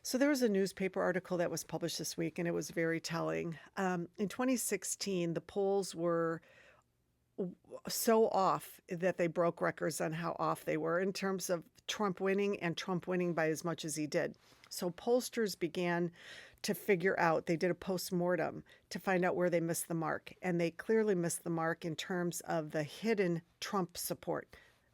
So there was a newspaper article that was published this week, and it was very telling. In 2016, the polls were so off that they broke records on how off they were in terms of Trump winning and Trump winning by as much as he did. So pollsters began to figure out, they did a postmortem to find out where they missed the mark. And they clearly missed the mark in terms of the hidden Trump support,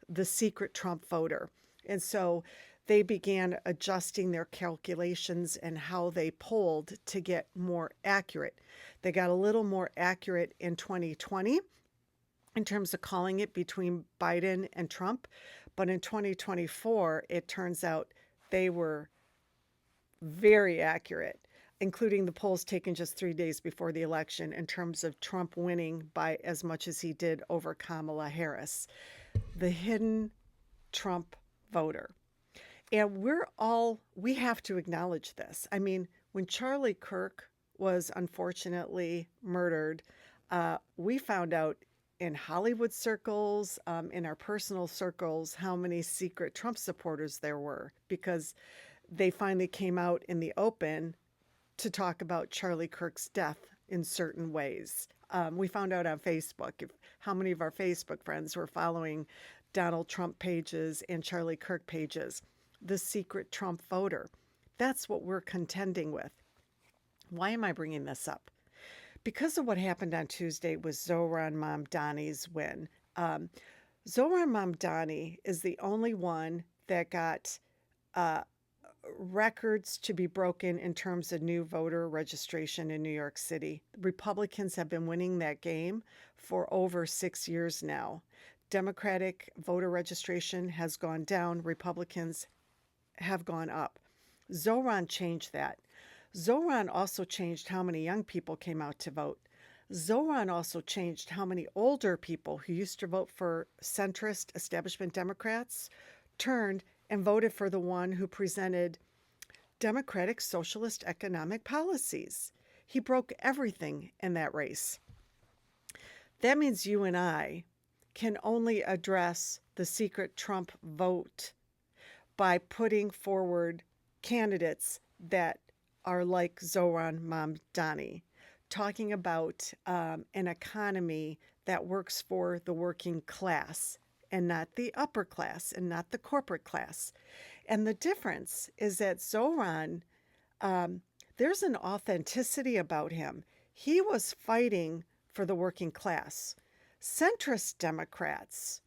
the secret Trump voter. And so they began adjusting their calculations and how they polled to get more accurate. They got a little more accurate in 2020 in terms of calling it between Biden and Trump. But in 2024, it turns out they were very accurate, including the polls taken just 3 days before the election in terms of Trump winning by as much as he did over Kamala Harris, the hidden Trump voter. And we have to acknowledge this. I mean, when Charlie Kirk was unfortunately murdered, we found out in Hollywood circles, in our personal circles, how many secret Trump supporters there were, because they finally came out in the open to talk about Charlie Kirk's death in certain ways. We found out on Facebook how many of our Facebook friends were following Donald Trump pages and Charlie Kirk pages. The secret Trump voter. That's what we're contending with. Why am I bringing this up? Because of what happened on Tuesday with Zohran Mamdani's win. Zohran Mamdani is the only one that got records to be broken in terms of new voter registration in New York City. Republicans have been winning that game for over 6 years now. Democratic voter registration has gone down. Republicans have gone up. Zohran changed that. Zohran also changed how many young people came out to vote. Zohran also changed how many older people who used to vote for centrist establishment Democrats turned and voted for the one who presented democratic socialist economic policies. He broke everything in that race. That means you and I can only address the secret Trump vote by putting forward candidates that are like Zohran Mamdani, talking about an economy that works for the working class and not the upper class and not the corporate class. And the difference is that Zohran, there's an authenticity about him. He was fighting for the working class. Centrist Democrats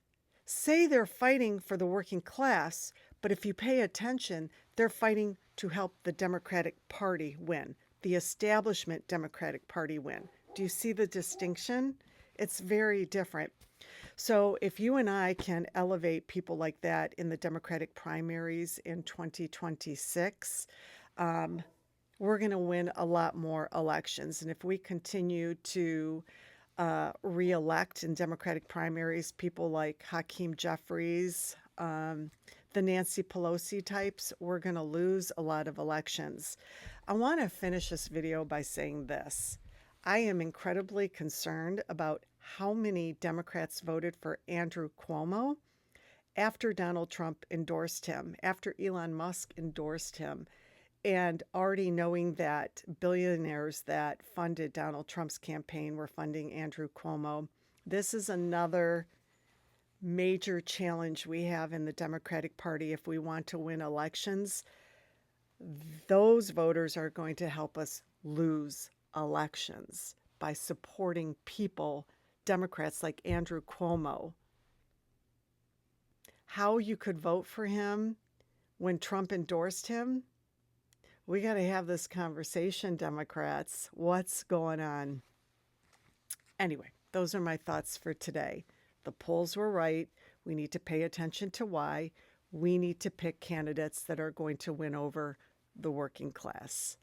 say they're fighting for the working class, but if you pay attention, they're fighting to help the Democratic Party win, the establishment Democratic Party win. Do you see the distinction? It's very different. So if you and I can elevate people like that in the Democratic primaries in 2026, we're going to win a lot more elections. And if we continue to re-elect in Democratic primaries people like Hakeem Jeffries, the Nancy Pelosi types, we're going to lose a lot of elections. I want to finish this video by saying this. I am incredibly concerned about how many Democrats voted for Andrew Cuomo after Donald Trump endorsed him, after Elon Musk endorsed him, and already knowing that billionaires that funded Donald Trump's campaign were funding Andrew Cuomo. This is another major challenge we have in the Democratic Party if we want to win elections. Those voters are going to help us lose elections by supporting people, Democrats like Andrew Cuomo. How you could vote for him when Trump endorsed him? We got to have this conversation, Democrats. What's going on? Anyway, those are my thoughts for today. The polls were right. We need to pay attention to why. We need to pick candidates that are going to win over the working class.